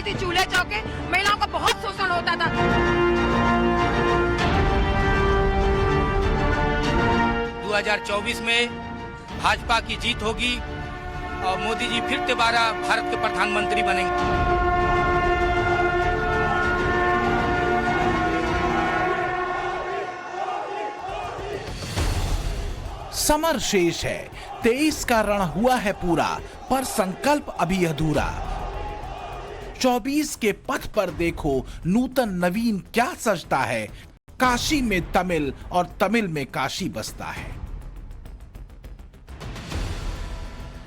थी चूल्हे चौके, महिलाओं का बहुत शोषण होता था। 2024 में भाजपा की जीत होगी और मोदी जी फिर दोबारा भारत के प्रधानमंत्री बनेंगे। समर शेष है, 23 का रण हुआ है पूरा, पर संकल्प अभी अधूरा। 24 के पथ पर देखो नूतन नवीन क्या सजता है, काशी में तमिल और तमिल में काशी बसता है।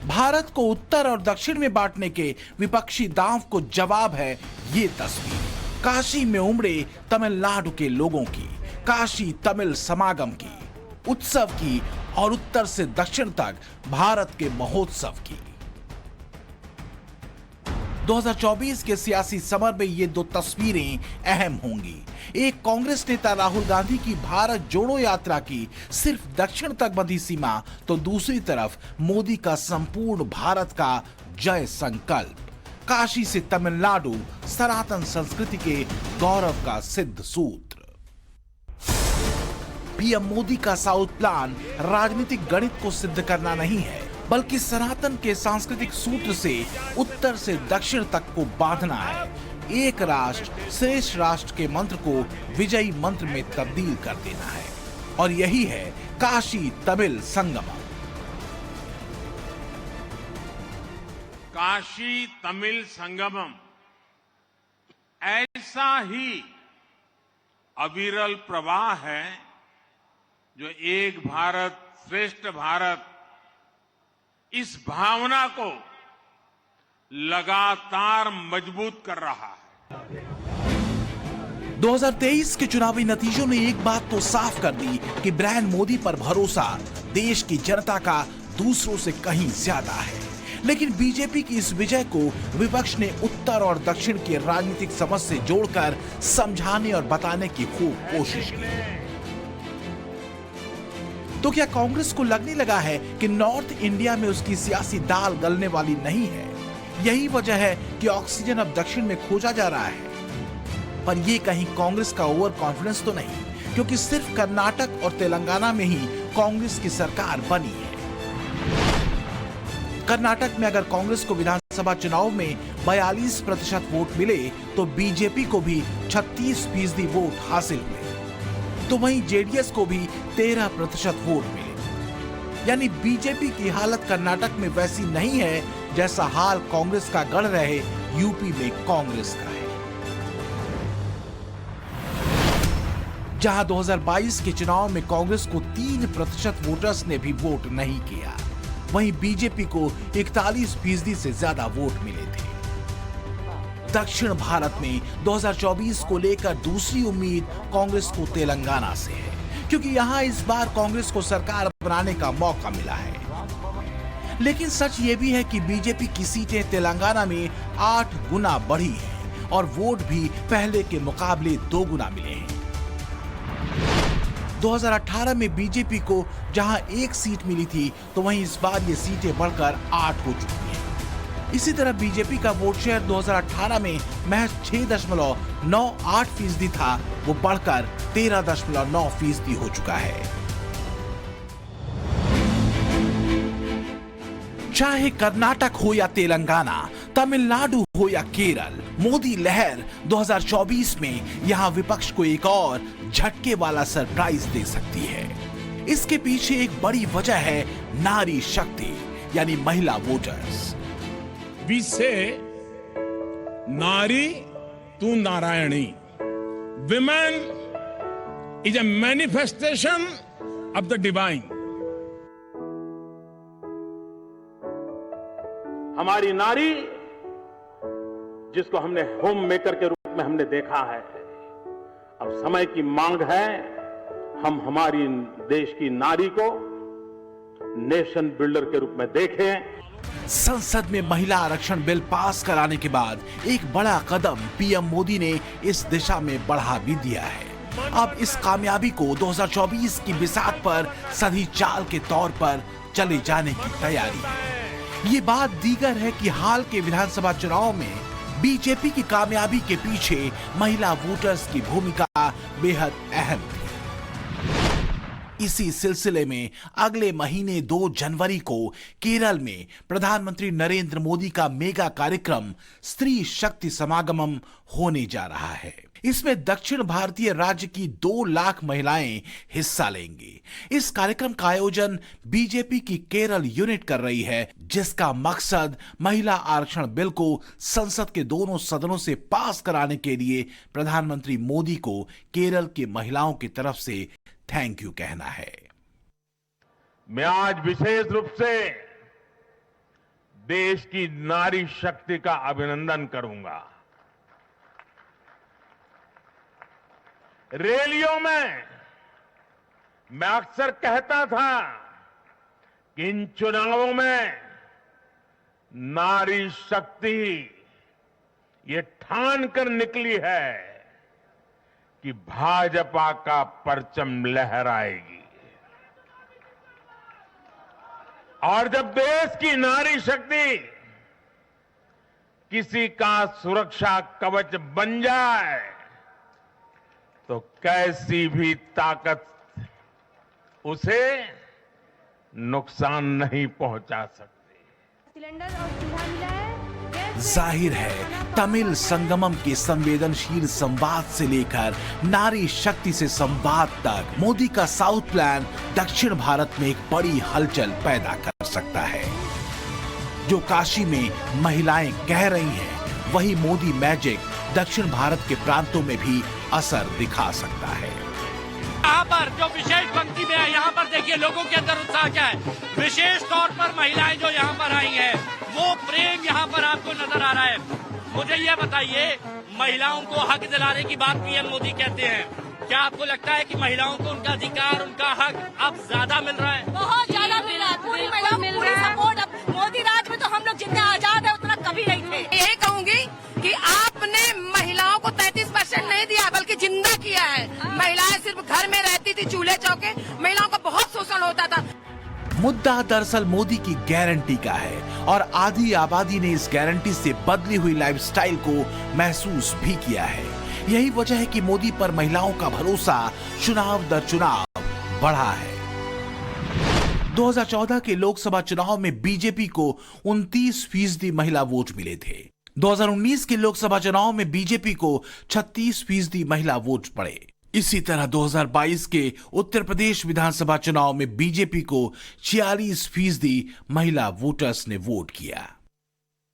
भारत को उत्तर और दक्षिण में बांटने के विपक्षी दांव को जवाब है ये तस्वीर। काशी में उमड़े तमिलनाडु के लोगों की, काशी तमिल समागम की, उत्सव की और उत्तर से दक्षिण तक भारत के महोत्सव की। 2024 के सियासी समर में ये दो तस्वीरें अहम होंगी। एक कांग्रेस नेता राहुल गांधी की भारत जोड़ो यात्रा की सिर्फ दक्षिण तक बंधी सीमा, तो दूसरी तरफ मोदी का संपूर्ण भारत का जय संकल्प, काशी से तमिलनाडु, सनातन संस्कृति के गौरव का सिद्ध सूत्र। पीएम मोदी का साउथ प्लान राजनीतिक गणित को सिद्ध करना नहीं है, बल्कि सनातन के सांस्कृतिक सूत्र से उत्तर से दक्षिण तक को बांधना है। एक राष्ट्र श्रेष्ठ राष्ट्र के मंत्र को विजयी मंत्र में तब्दील कर देना है, और यही है काशी तमिल संगमम। काशी तमिल संगमम ऐसा ही अविरल प्रवाह है जो एक भारत श्रेष्ठ भारत इस भावना को लगातार मजबूत कर रहा है। 2023 के चुनावी नतीजों ने एक बात तो साफ कर दी कि ब्रांड मोदी पर भरोसा देश की जनता का दूसरों से कहीं ज्यादा है। लेकिन बीजेपी की इस विजय को विपक्ष ने उत्तर और दक्षिण की राजनीतिक समझ से जोड़कर समझाने और बताने की खूब कोशिश की। तो क्या कांग्रेस को लगने लगा है कि नॉर्थ इंडिया में उसकी सियासी दाल गलने वाली नहीं है? यही वजह है कि ऑक्सीजन अब दक्षिण में खोजा जा रहा है। पर यह कहीं कांग्रेस का ओवर कॉन्फिडेंस तो नहीं, क्योंकि सिर्फ कर्नाटक और तेलंगाना में ही कांग्रेस की सरकार बनी है। कर्नाटक में अगर कांग्रेस को विधानसभा चुनाव में 42% वोट मिले तो बीजेपी को भी 36% वोट हासिल हुए, तो वहीं जेडीएस को भी 13% वोट मिले। यानी बीजेपी की हालत कर्नाटक में वैसी नहीं है जैसा हाल कांग्रेस का गढ़ रहे यूपी में कांग्रेस का है। जहां 2022 के चुनाव में कांग्रेस को 3% वोटर्स ने भी वोट नहीं किया, वहीं बीजेपी को 41% से ज्यादा वोट मिले थे। दक्षिण भारत में 2024 को लेकर दूसरी उम्मीद कांग्रेस को तेलंगाना से है, क्योंकि यहां इस बार कांग्रेस को सरकार बनाने का मौका मिला है। लेकिन सच ये भी है कि बीजेपी की सीटें तेलंगाना में 8 गुना बढ़ी हैं और वोट भी पहले के मुकाबले 2 गुना मिले हैं। 2018 में बीजेपी को जहां 1 सीट मिली थी, तो वहीं इस बार ये सीटें बढ़कर 8 हो चुकी हैं। इसी तरह बीजेपी का वोट शेयर 2018 में महज 6.98% था, वो बढ़कर 13.9% हो चुका है। चाहे कर्नाटक हो या तेलंगाना, तमिलनाडु हो या केरल, मोदी लहर 2024 में यहां विपक्ष को एक और झटके वाला सरप्राइज दे सकती है। इसके पीछे एक बड़ी वजह है नारी शक्ति, यानी महिला voters. We say, Nari tu Narayani. Women is a manifestation of the divine. हमारी नारी, जिसको हमने होम मेकर के रूप में हमने देखा है, अब समय की मांग है हम हमारी देश की नारी को नेशन बिल्डर के रूप में देखें। संसद में महिला आरक्षण बिल पास कराने के बाद एक बड़ा कदम पीएम मोदी ने इस दिशा में बढ़ा भी दिया है। अब इस कामयाबी को 2024 की बिसात पर सदी चाल के तौर पर चले जाने की तैयारी है। ये बात दीगर है कि हाल के विधानसभा चुनाव में बीजेपी की कामयाबी के पीछे महिला वोटर्स की भूमिका बेहद अहम थी। इसी सिलसिले में अगले महीने 2 जनवरी को केरल में प्रधानमंत्री नरेंद्र मोदी का मेगा कार्यक्रम स्त्री शक्ति समागमम होने जा रहा है। इसमें दक्षिण भारतीय राज्य की 2 लाख महिलाएं हिस्सा लेंगी। इस कार्यक्रम का आयोजन बीजेपी की केरल यूनिट कर रही है, जिसका मकसद महिला आरक्षण बिल को संसद के दोनों सदनों से पास कराने के लिए प्रधानमंत्री मोदी को केरल की महिलाओं की तरफ से थैंक यू कहना है। मैं आज विशेष रूप से देश की नारी शक्ति का अभिनंदन करूंगा। रैलियों में मैं अक्सर कहता था कि इन चुनावों में नारी शक्ति ये ठान कर निकली है कि भाजपा का परचम लहराएगी। और जब देश की नारी शक्ति किसी का सुरक्षा कवच बन जाए तो कैसी भी ताकत उसे नुकसान नहीं पहुंचा सकती। सिलेंडर और चूल्हा मिला है। जाहिर है तमिल संगमम के संवेदनशील संवाद से लेकर नारी शक्ति से संवाद तक मोदी का साउथ प्लान दक्षिण भारत में एक बड़ी हलचल पैदा कर सकता है। जो काशी में महिलाएं कह रही हैं, वही मोदी मैजिक दक्षिण भारत के प्रांतों में भी असर दिखा सकता है। यहाँ पर जो विशेष पंक्ति में है, यहाँ पर देखिए लोगों के अंदर उत्साह क्या है। विशेष तौर पर महिलाएं जो यहाँ पर आई हैं, वो प्रेम यहाँ पर आपको नजर आ रहा है। मुझे ये बताइए, महिलाओं को हक दिलाने की बात पीएम मोदी कहते हैं, क्या आपको लगता है कि महिलाओं को उनका अधिकार, उनका हक अब ज्यादा मिल रहा है? बहुत ज्यादा मिल रहा है। पूरी महिलाओं को पूरी सपोर्ट। अब मोदी राज में तो हम लोग जितने आजाद है उतना कभी नहीं थे। यही कहूंगी कि आपने महिलाओं को 33% नहीं दिया, बल्कि जिंदा किया है। महिलाएं सिर्फ घर में रहती थी, चूल्हे चौके, महिलाओं का बहुत शोषण होता था। मुद्दा दरअसल मोदी की गारंटी का है और आधी आबादी ने इस गारंटी से बदली हुई लाइफस्टाइल को महसूस भी किया है। यही वजह है कि मोदी पर महिलाओं का भरोसा चुनाव दर चुनाव बढ़ा है। 2014 के लोकसभा चुनाव में बीजेपी को 29% महिला वोट मिले थे। 2019 के लोकसभा चुनाव में बीजेपी को 36% महिला वोट पड़े। इसी तरह 2022 के उत्तर प्रदेश विधानसभा चुनाव में बीजेपी को 46% महिला वोटर्स ने वोट किया।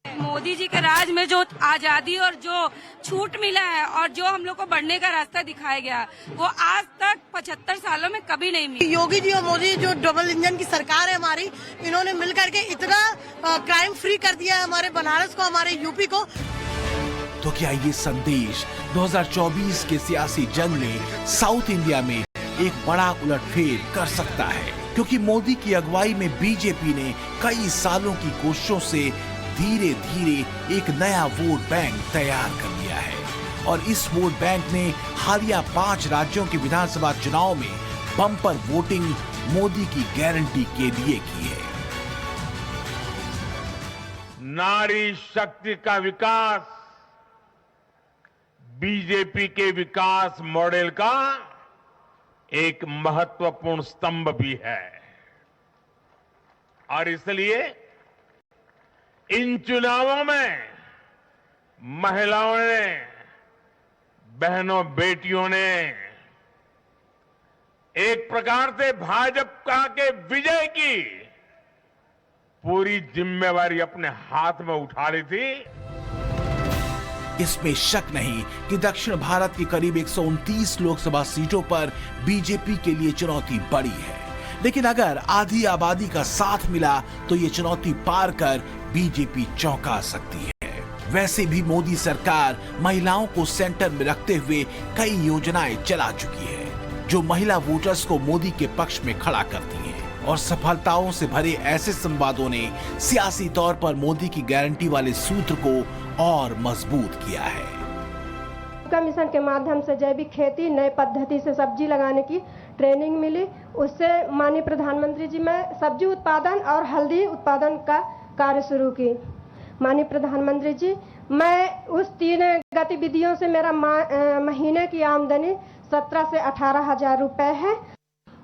मोदी जी के राज में जो आजादी और जो छूट मिला है और जो हम लोग को बढ़ने का रास्ता दिखाया गया, वो आज तक 75 सालों में कभी नहीं मिला। योगी जी और मोदी जो डबल इंजन की सरकार है हमारी, इन्होंने मिलकर के इतना क्राइम फ्री कर दिया है हमारे बनारस को, हमारे यूपी को। तो क्या ये संदेश 2024 के सियासी जंग में साउथ इंडिया में एक बड़ा उलटफेर कर सकता है? क्योंकि मोदी की अगुवाई में बीजेपी ने कई सालों की कोशिशों से धीरे धीरे एक नया वोट बैंक तैयार कर लिया है और इस वोट बैंक ने हालिया 5 राज्यों के विधानसभा चुनाव में बम्पर वोटिंग मोदी की गारंटी के लिए की है। नारी शक्ति का विकास बीजेपी के विकास मॉडल का एक महत्वपूर्ण स्तंभ भी है और इसलिए इन चुनावों में महिलाओं ने, बहनों बेटियों ने एक प्रकार से भाजपा के विजय की पूरी जिम्मेवारी अपने हाथ में उठा ली थी। इसमें शक नहीं कि दक्षिण भारत की करीब 129 लोकसभा सीटों पर बीजेपी के लिए चुनौती बड़ी है, लेकिन अगर आधी आबादी का साथ मिला तो ये चुनौती पार कर बीजेपी चौंका सकती है। वैसे भी मोदी सरकार महिलाओं को सेंटर में रखते हुए कई योजनाएं चला चुकी है जो महिला वोटर्स को मोदी के पक्ष में खड़ा करती हैं और सफलताओं से भरे ऐसे संवादों ने सियासी तौर पर मोदी की गारंटी वाले सूत्र को और मजबूत किया है। मिशन के माध्यम से जैविक खेती, नए पद्धति से सब्जी लगाने की ट्रेनिंग मिली। उससे माननीय प्रधानमंत्री जी में सब्जी उत्पादन और हल्दी उत्पादन का कार्य शुरू की। माननीय प्रधानमंत्री जी, मैं उस 3 गतिविधियों से मेरा महीने की आमदनी 17 से 18 हजार रुपए है।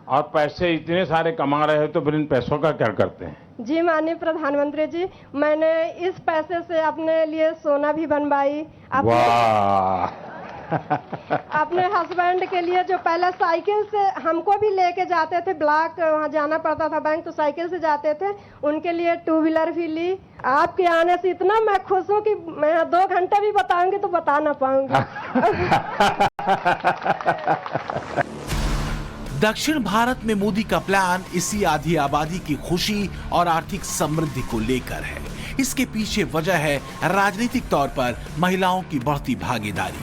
और पैसे इतने सारे कमा रहे हो तो फिर इन पैसों का क्या करते हैं? जी माननीय प्रधानमंत्री जी, मैंने इस पैसे से अपने लिए सोना भी बनवाई, अपने हस्बैंड के लिए जो पहले साइकिल से हमको भी लेके जाते थे, ब्लॉक वहाँ जाना पड़ता था बैंक, तो साइकिल से जाते थे, उनके लिए 2 व्हीलर भी ली। आपके आने से इतना मैं खुश हूँ कि मैं 2 घंटे भी बताऊंगी तो बता ना पाऊंगी। दक्षिण भारत में मोदी का प्लान इसी आधी आबादी की खुशी और आर्थिक समृद्धि को लेकर है। इसके पीछे वजह है राजनीतिक तौर पर महिलाओं की बढ़ती भागीदारी।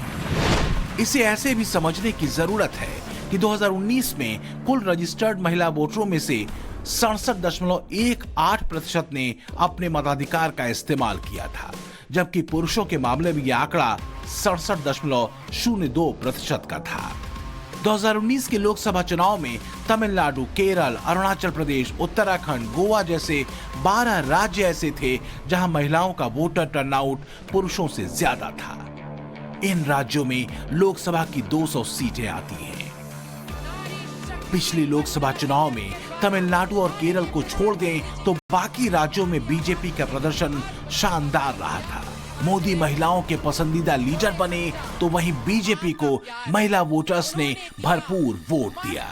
इसे ऐसे भी समझने की जरूरत है कि 2019 में कुल रजिस्टर्ड महिला वोटरों में से 67.18% ने अपने मताधिकार का इस्तेमाल किया था, जबकि पुरुषों के मामले में यह आंकड़ा 67.02% का था। 2019 के लोकसभा चुनाव में तमिलनाडु, केरल, अरुणाचल प्रदेश, उत्तराखंड, गोवा जैसे 12 राज्य ऐसे थे जहां महिलाओं का वोटर टर्नआउट पुरुषों से ज्यादा था। इन राज्यों में लोकसभा की 200 सीटें आती हैं। पिछले लोकसभा चुनाव में तमिलनाडु और केरल को छोड़ दें तो बाकी राज्यों में बीजेपी का प्रदर्शन शानदार रहा था। मोदी महिलाओं के पसंदीदा लीडर बने तो वहीं बीजेपी को महिला वोटर्स ने भरपूर वोट दिया।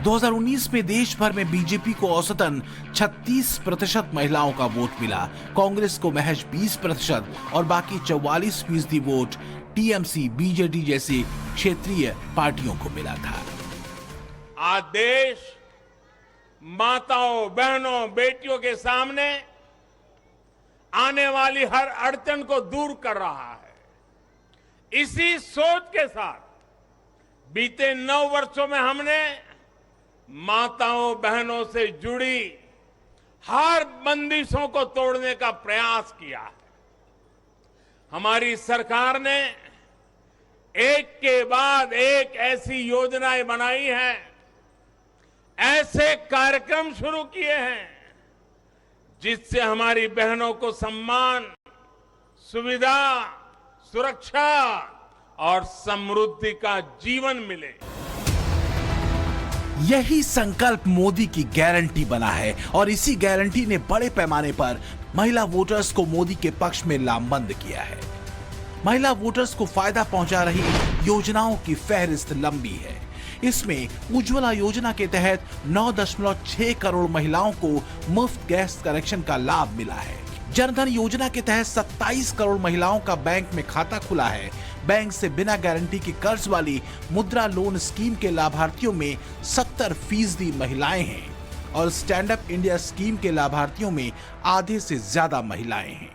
2019 में देश भर में बीजेपी को औसतन 36% महिलाओं का वोट मिला, कांग्रेस को महज 20% और बाकी 44% वोट टीएमसी, बीजेडी जैसी क्षेत्रीय पार्टियों को मिला था। आज देश माताओं, बहनों, बेटियों के सामने आने वाली हर अड़चन को दूर कर रहा है। इसी सोच के साथ बीते 9 वर्षों में हमने माताओं, बहनों से जुड़ी हर बंदिशों को तोड़ने का प्रयास किया है। हमारी सरकार ने एक के बाद एक ऐसी योजनाएं बनाई हैं, ऐसे कार्यक्रम शुरू किए हैं जिससे हमारी बहनों को सम्मान, सुविधा, सुरक्षा और समृद्धि का जीवन मिले। यही संकल्प मोदी की गारंटी बना है और इसी गारंटी ने बड़े पैमाने पर महिला वोटर्स को मोदी के पक्ष में लामबंद किया है। महिला वोटर्स को फायदा पहुंचा रही योजनाओं की फहरिस्त लंबी है। इसमें उज्ज्वला योजना के तहत 9.6 करोड़ महिलाओं को मुफ्त गैस कनेक्शन का लाभ मिला है। जनधन योजना के तहत 27 करोड़ महिलाओं का बैंक में खाता खुला है। बैंक से बिना गारंटी के कर्ज वाली मुद्रा लोन स्कीम के लाभार्थियों में 70% महिलाएं हैं और स्टैंड अप इंडिया स्कीम के लाभार्थियों में आधे से ज्यादा महिलाएं हैं।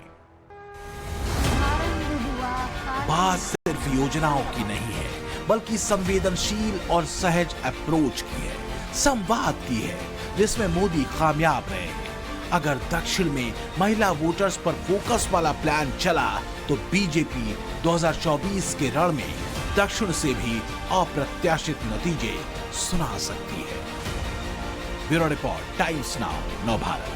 बात सिर्फ योजनाओं की नहीं है, बल्कि संवेदनशील और सहज अप्रोच की है, संवाद की है, जिसमें मोदी कामयाब रहे हैं। अगर दक्षिण में महिला वोटर्स पर फोकस वाला प्लान चला तो बीजेपी 2024 के रण में दक्षिण से भी अप्रत्याशित नतीजे सुना सकती है। Bureau report, times now, Navbharat.